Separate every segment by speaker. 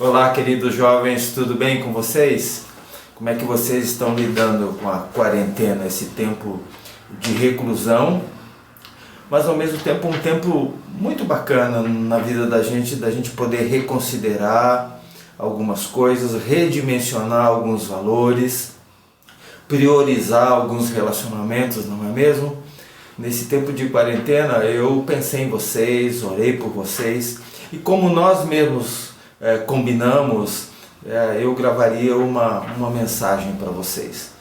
Speaker 1: Olá, queridos jovens, tudo bem com vocês? Como é que vocês estão lidando com a quarentena, esse tempo de reclusão, mas ao mesmo tempo um tempo muito bacana na vida da gente poder reconsiderar algumas coisas, redimensionar alguns valores, priorizar alguns relacionamentos, não é mesmo? Nesse tempo de quarentena eu pensei em vocês, orei por vocês e como nós mesmos combinamos, eu gravaria uma mensagem para vocês.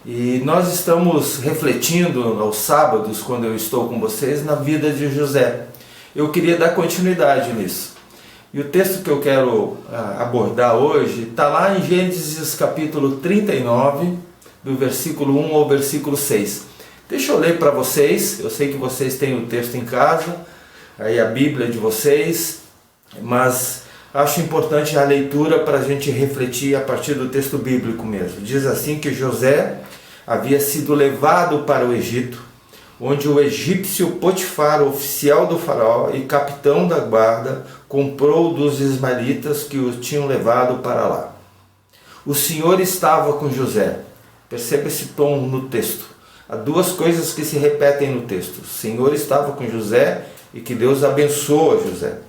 Speaker 1: E nós estamos refletindo aos sábados, quando eu estou com vocês, na vida de José. Eu queria dar continuidade nisso. E o texto que eu quero abordar hoje está lá em Gênesis capítulo 39, do versículo 1 ao versículo 6. Deixa eu ler para vocês, eu sei que vocês têm o texto em casa, aí a Bíblia de vocês, mas acho importante a leitura para a gente refletir a partir do texto bíblico mesmo. Diz assim que José havia sido levado para o Egito, onde o egípcio Potifar, oficial do faraó e capitão da guarda, comprou dos ismaelitas que o tinham levado para lá. O Senhor estava com José. Perceba esse tom no texto. Há duas coisas que se repetem no texto. O Senhor estava com José e que Deus abençoa José.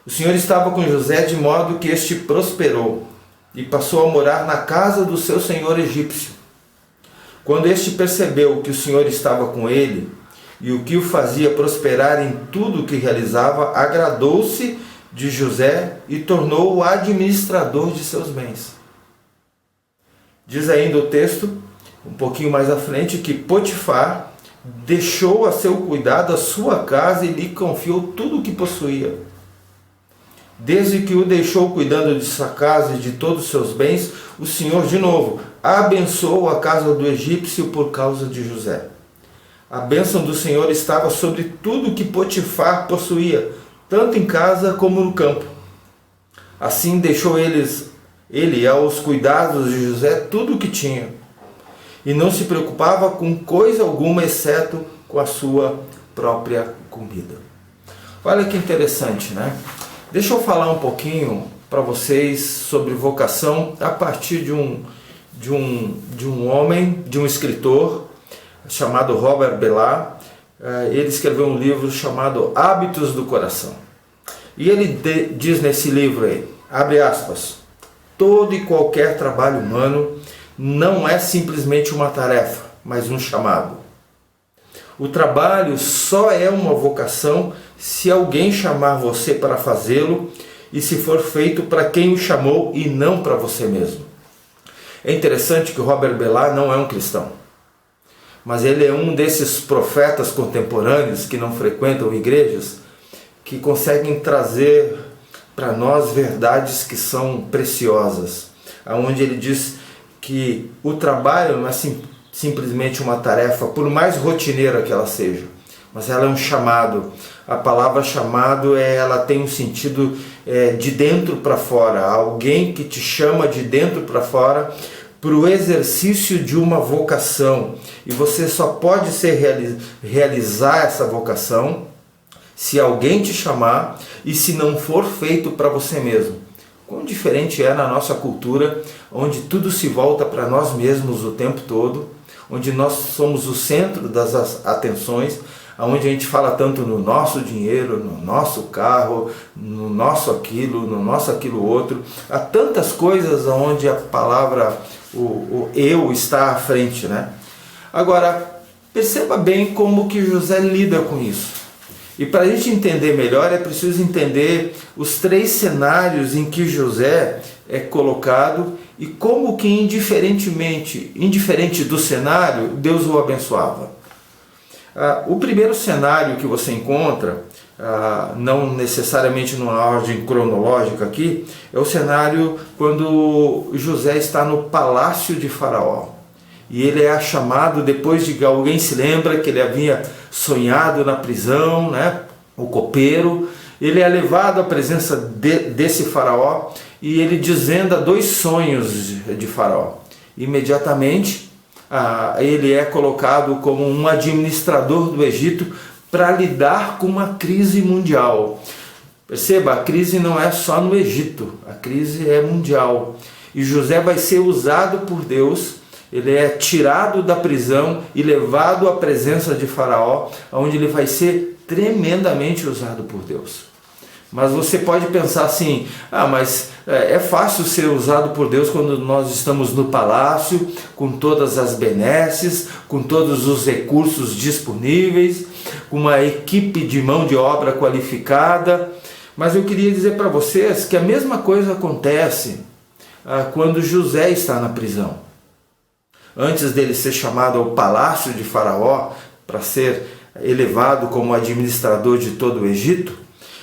Speaker 1: O Senhor estava com José de modo que este prosperou e passou a morar na casa do seu senhor egípcio. Quando este percebeu que o Senhor estava com ele e o que o fazia prosperar em tudo o que realizava, agradou-se de José e tornou-o o administrador de seus bens. Diz ainda o texto, um pouquinho mais à frente, que Potifar deixou a seu cuidado a sua casa e lhe confiou tudo o que possuía. Desde que o deixou cuidando de sua casa e de todos os seus bens, o Senhor, de novo, abençoou a casa do egípcio por causa de José. A bênção do Senhor estava sobre tudo que Potifar possuía, tanto em casa como no campo. Assim deixou ele aos cuidados de José tudo o que tinha, e não se preocupava com coisa alguma, exceto com a sua própria comida. Olha que interessante, né? Deixa eu falar um pouquinho para vocês sobre vocação a partir de um homem, de um escritor chamado Robert Bellah. Ele escreveu um livro chamado Hábitos do Coração. E ele diz nesse livro aí, abre aspas, todo e qualquer trabalho humano não é simplesmente uma tarefa, mas um chamado. O trabalho só é uma vocação se alguém chamar você para fazê-lo e se for feito para quem o chamou e não para você mesmo. É interessante que o Robert Bellah não é um cristão, mas ele é um desses profetas contemporâneos que não frequentam igrejas, que conseguem trazer para nós verdades que são preciosas, onde ele diz que o trabalho não é simplesmente uma tarefa, por mais rotineira que ela seja, mas ela é um chamado. A palavra chamado, ela tem um sentido de dentro para fora, alguém que te chama de dentro para fora para o exercício de uma vocação, e você só pode realizar essa vocação se alguém te chamar e se não for feito para você mesmo. Quão diferente é na nossa cultura, onde tudo se volta para nós mesmos o tempo todo, onde nós somos o centro das atenções, onde a gente fala tanto no nosso dinheiro, no nosso carro, no nosso aquilo outro. Há tantas coisas onde a palavra, o eu está à frente, né? Agora, perceba bem como que José lida com isso. E para a gente entender melhor, é preciso entender os três cenários em que José é colocado e como que indiferente do cenário, Deus o abençoava. O primeiro cenário que você encontra, não necessariamente numa ordem cronológica aqui, é o cenário quando José está no palácio de Faraó. E ele é chamado depois de que alguém se lembra que ele havia sonhado na prisão, né? O copeiro. Ele é levado à presença desse faraó e ele desvenda dois sonhos de Faraó. Imediatamente ele é colocado como um administrador do Egito para lidar com uma crise mundial. Perceba, a crise não é só no Egito, a crise é mundial. E José vai ser usado por Deus, ele é tirado da prisão e levado à presença de Faraó, onde ele vai ser tremendamente usado por Deus. Mas você pode pensar assim, mas é fácil ser usado por Deus quando nós estamos no palácio, com todas as benesses, com todos os recursos disponíveis, com uma equipe de mão de obra qualificada. Mas eu queria dizer para vocês que a mesma coisa acontece quando José está na prisão. Antes dele ser chamado ao palácio de Faraó para ser elevado como administrador de todo o Egito,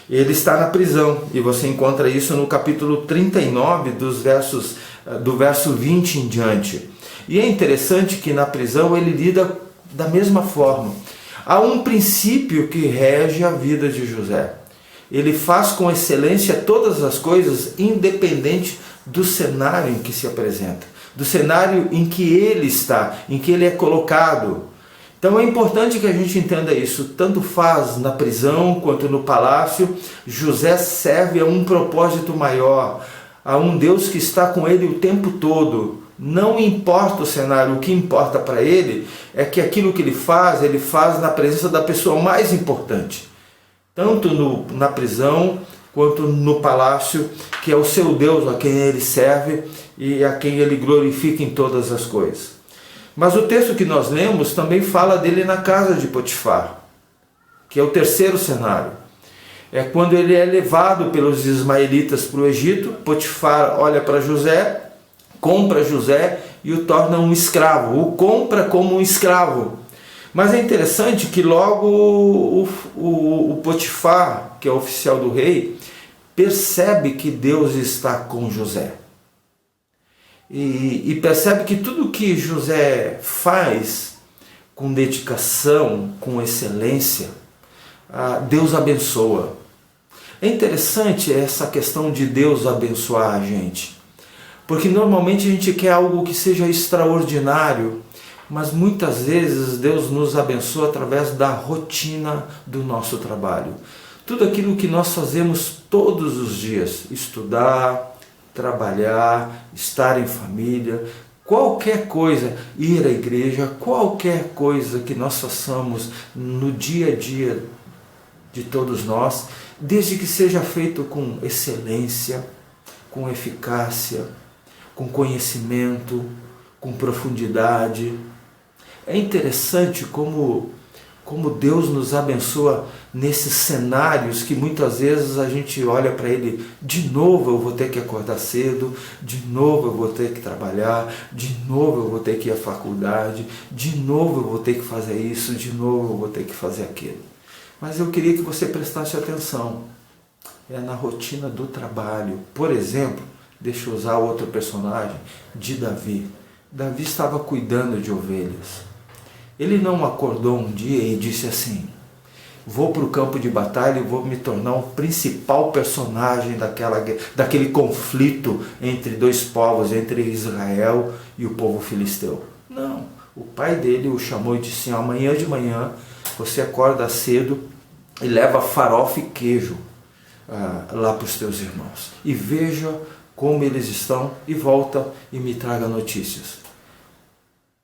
Speaker 1: ele está na prisão, e você encontra isso no capítulo 39, do verso 20 em diante. E é interessante que na prisão ele lida da mesma forma. Há um princípio que rege a vida de José. Ele faz com excelência todas as coisas, independente do cenário em que se apresenta, do cenário em que ele está, em que ele é colocado. Então é importante que a gente entenda isso. Tanto faz na prisão quanto no palácio, José serve a um propósito maior, a um Deus que está com ele o tempo todo. Não importa o cenário, o que importa para ele é que aquilo que ele faz na presença da pessoa mais importante. Tanto na prisão quanto no palácio, que é o seu Deus a quem ele serve e a quem ele glorifica em todas as coisas. Mas o texto que nós lemos também fala dele na casa de Potifar, que é o terceiro cenário. É quando ele é levado pelos ismaelitas para o Egito. Potifar olha para José, compra José e o torna um escravo, o compra como um escravo. Mas é interessante que logo o Potifar, que é o oficial do rei, percebe que Deus está com José. E percebe que tudo que José faz com dedicação, com excelência, Deus abençoa. É interessante essa questão de Deus abençoar a gente, porque normalmente a gente quer algo que seja extraordinário, mas muitas vezes Deus nos abençoa através da rotina do nosso trabalho. Tudo aquilo que nós fazemos todos os dias, estudar, trabalhar, estar em família, qualquer coisa, ir à igreja, qualquer coisa que nós façamos no dia a dia de todos nós, desde que seja feito com excelência, com eficácia, com conhecimento, com profundidade. É interessante como Deus nos abençoa nesses cenários que muitas vezes a gente olha para ele, de novo eu vou ter que acordar cedo, de novo eu vou ter que trabalhar, de novo eu vou ter que ir à faculdade, de novo eu vou ter que fazer isso, de novo eu vou ter que fazer aquilo. Mas eu queria que você prestasse atenção, é na rotina do trabalho. Por exemplo, deixa eu usar outro personagem, de Davi. Davi estava cuidando de ovelhas. Ele não acordou um dia e disse assim, vou para o campo de batalha e vou me tornar o principal personagem daquele conflito entre dois povos, entre Israel e o povo filisteu. Não, o pai dele o chamou e disse, amanhã de manhã você acorda cedo e leva farofa e queijo lá para os teus irmãos. E veja como eles estão e volta e me traga notícias.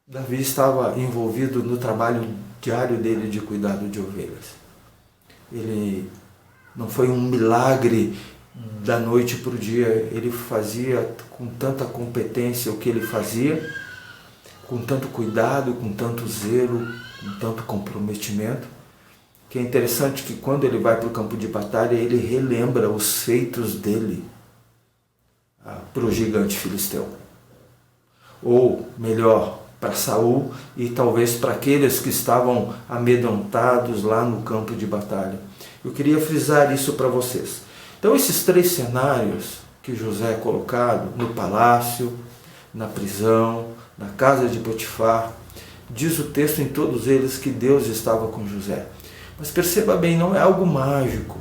Speaker 1: Davi estava envolvido no trabalho diário dele de cuidado de ovelhas. Ele não foi um milagre da noite para o dia, ele fazia com tanta competência o que ele fazia, com tanto cuidado, com tanto zelo, com tanto comprometimento, que é interessante que quando ele vai para o campo de batalha, ele relembra os feitos dele para o gigante filisteu. Ou melhor, para Saul e talvez para aqueles que estavam amedrontados lá no campo de batalha. Eu queria frisar isso para vocês. Então esses três cenários que José é colocado, no palácio, na prisão, na casa de Potifar, diz o texto em todos eles que Deus estava com José. Mas perceba bem, não é algo mágico.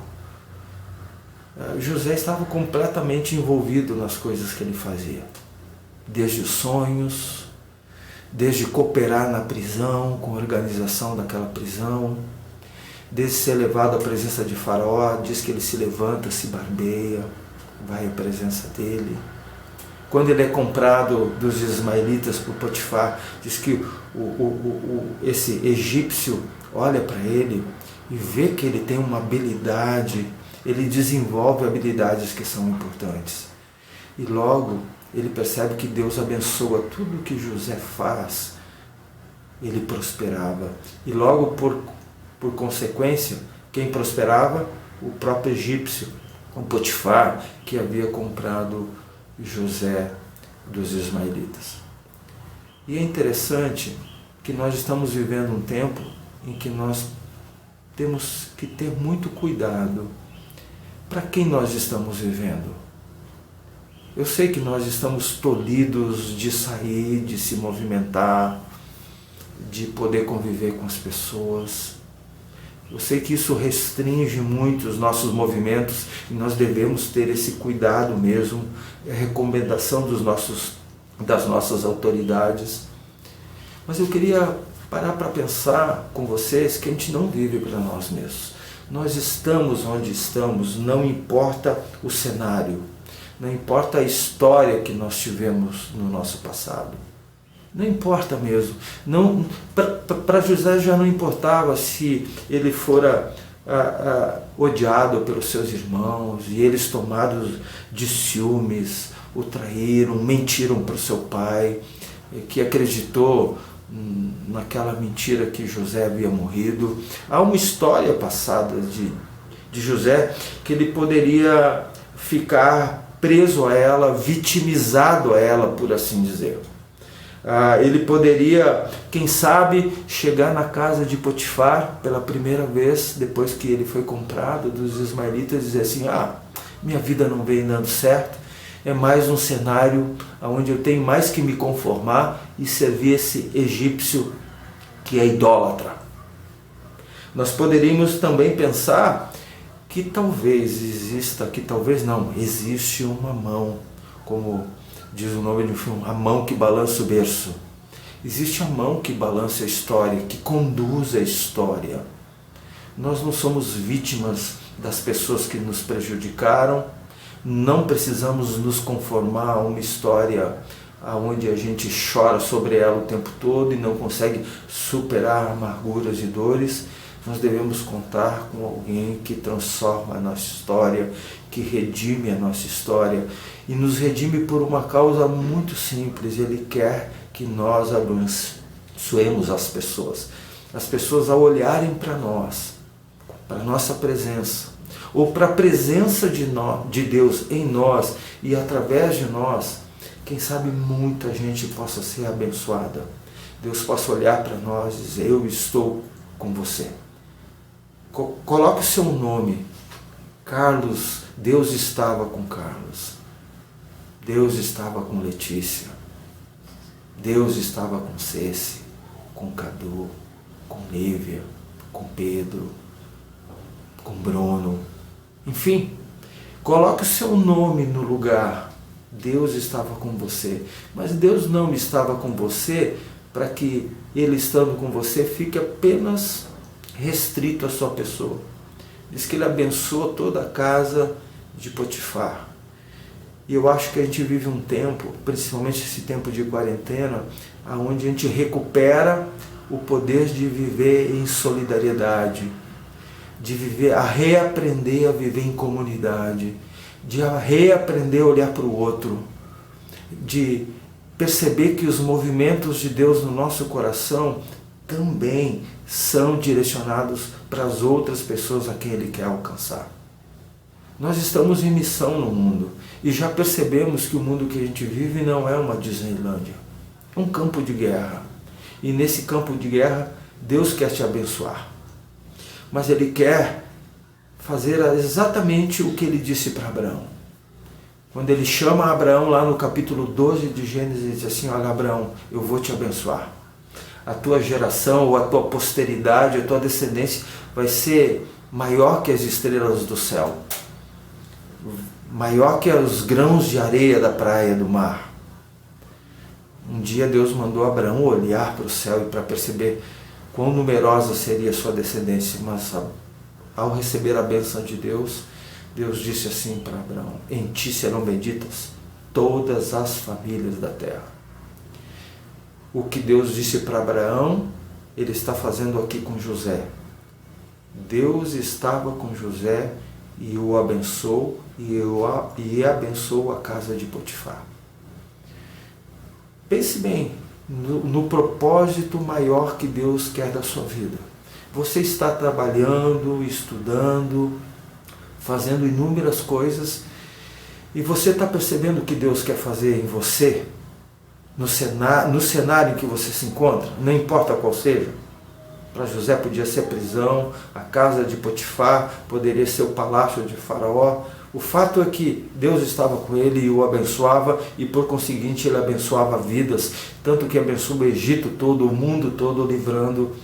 Speaker 1: José estava completamente envolvido nas coisas que ele fazia. Desde os sonhos, desde cooperar na prisão, com a organização daquela prisão, desde ser levado à presença de Faraó, diz que ele se levanta, se barbeia, vai à presença dele. Quando ele é comprado dos ismaelitas por Potifar, diz que esse egípcio olha para ele e vê que ele tem uma habilidade, ele desenvolve habilidades que são importantes. E logo ele percebe que Deus abençoa tudo que José faz, ele prosperava. E logo por consequência, quem prosperava? O próprio egípcio, o Potifar, que havia comprado José dos ismaelitas. E é interessante que nós estamos vivendo um tempo em que nós temos que ter muito cuidado para quem nós estamos vivendo. Eu sei que nós estamos tolhidos de sair, de se movimentar, de poder conviver com as pessoas. Eu sei que isso restringe muito os nossos movimentos e nós devemos ter esse cuidado mesmo, é a recomendação das nossas autoridades. Mas eu queria parar para pensar com vocês que a gente não vive para nós mesmos. Nós estamos onde estamos, não importa o cenário, não importa a história que nós tivemos no nosso passado. Não importa mesmo. Para José já não importava se ele fora odiado pelos seus irmãos e eles tomados de ciúmes, o traíram, mentiram para o seu pai, que acreditou naquela mentira que José havia morrido. Há uma história passada de José que ele poderia ficar preso a ela, vitimizado a ela, por assim dizer. Ele poderia, quem sabe, chegar na casa de Potifar pela primeira vez, depois que ele foi comprado dos ismaelitas, e dizer assim, minha vida não vem dando certo, é mais um cenário onde eu tenho mais que me conformar e servir esse egípcio que é idólatra. Nós poderíamos também pensar que talvez exista, existe uma mão, como diz o nome do filme, a mão que balança o berço. Existe a mão que balança a história, que conduz a história. Nós não somos vítimas das pessoas que nos prejudicaram, não precisamos nos conformar a uma história onde a gente chora sobre ela o tempo todo e não consegue superar amarguras e dores. Nós devemos contar com alguém que transforma a nossa história, que redime a nossa história e nos redime por uma causa muito simples. Ele quer que nós abençoemos as pessoas ao olharem para nós, para a nossa presença, ou para a presença de Deus em nós e através de nós, quem sabe muita gente possa ser abençoada. Deus possa olhar para nós e dizer, eu estou com você. Coloque o seu nome, Carlos. Deus estava com Carlos, Deus estava com Letícia, Deus estava com Ceci, com Cadu, com Lívia, com Pedro, com Bruno, enfim, coloque o seu nome no lugar. Deus estava com você, mas Deus não estava com você para que Ele estando com você fique apenas restrito à sua pessoa. Diz que Ele abençoa toda a casa de Potifar. E eu acho que a gente vive um tempo, principalmente esse tempo de quarentena, onde a gente recupera o poder de viver em solidariedade, de reaprender a viver em comunidade, de reaprender a olhar para o outro, de perceber que os movimentos de Deus no nosso coração também são direcionados para as outras pessoas a quem Ele quer alcançar. Nós estamos em missão no mundo e já percebemos que o mundo que a gente vive não é uma Disneylândia, é um campo de guerra. E nesse campo de guerra, Deus quer te abençoar. Mas Ele quer fazer exatamente o que Ele disse para Abraão. Quando Ele chama Abraão lá no capítulo 12 de Gênesis, Ele diz assim, olha Abraão, eu vou te abençoar. A tua geração, ou a tua posteridade, a tua descendência vai ser maior que as estrelas do céu, maior que os grãos de areia da praia do mar. Um dia Deus mandou Abraão olhar para o céu e para perceber quão numerosa seria a sua descendência, mas ao receber a bênção de Deus, Deus disse assim para Abraão: em ti serão benditas todas as famílias da terra. O que Deus disse para Abraão, Ele está fazendo aqui com José. Deus estava com José e o abençoou e abençoou a casa de Potifar. Pense bem no propósito maior que Deus quer da sua vida. Você está trabalhando, estudando, fazendo inúmeras coisas, e você está percebendo o que Deus quer fazer em você, no cenário em que você se encontra, não importa qual seja. Para José podia ser prisão, a casa de Potifar, poderia ser o palácio de Faraó. O fato é que Deus estava com ele e o abençoava, e por conseguinte ele abençoava vidas, tanto que abençoou o Egito todo, o mundo todo, livrando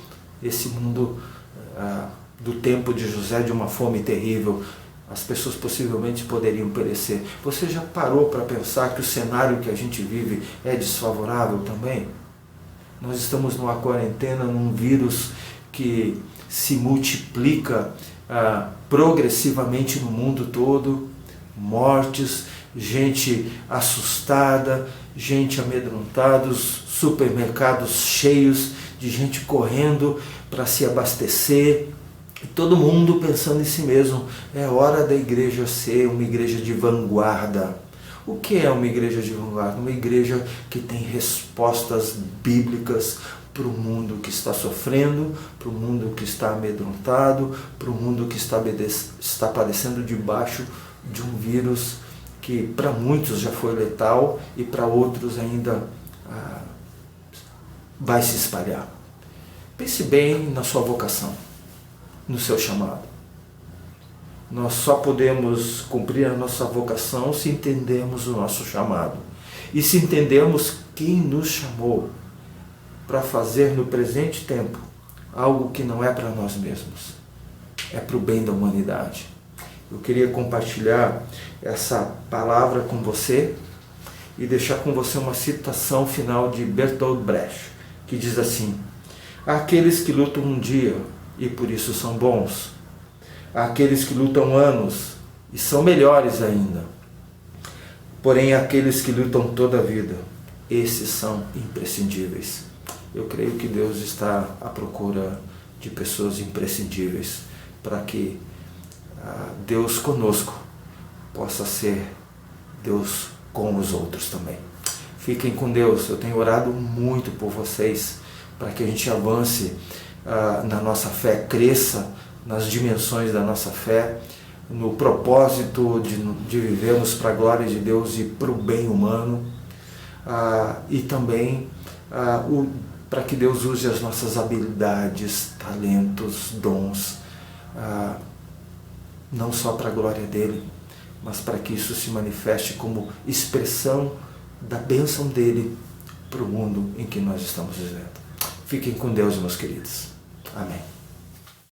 Speaker 1: esse mundo do tempo de José de uma fome terrível. As pessoas possivelmente poderiam perecer. Você já parou para pensar que o cenário que a gente vive é desfavorável também? Nós estamos numa quarentena, num vírus que se multiplica progressivamente no mundo todo, mortes, gente assustada, gente amedrontada, supermercados cheios de gente correndo para se abastecer, e todo mundo pensando em si mesmo. É hora da igreja ser uma igreja de vanguarda. O que é uma igreja de vanguarda? Uma igreja que tem respostas bíblicas para o mundo que está sofrendo, para o mundo que está amedrontado, para o mundo que está padecendo debaixo de um vírus que para muitos já foi letal e para outros ainda vai se espalhar. Pense bem na sua vocação, no seu chamado. Nós só podemos cumprir a nossa vocação se entendermos o nosso chamado. E se entendermos quem nos chamou para fazer no presente tempo algo que não é para nós mesmos, é para o bem da humanidade. Eu queria compartilhar essa palavra com você e deixar com você uma citação final de Bertolt Brecht, que diz assim: há aqueles que lutam um dia e por isso são bons. Há aqueles que lutam anos e são melhores ainda. Porém, aqueles que lutam toda a vida, esses são imprescindíveis. Eu creio que Deus está à procura de pessoas imprescindíveis para que Deus conosco possa ser Deus com os outros também. Fiquem com Deus. Eu tenho orado muito por vocês para que a gente avance na nossa fé, cresça nas dimensões da nossa fé, no propósito de vivermos para a glória de Deus e para o bem humano, e também para que Deus use as nossas habilidades, talentos, dons, não só para a glória dele, mas para que isso se manifeste como expressão da bênção dele para o mundo em que nós estamos vivendo. Fiquem com Deus, meus queridos. Amém.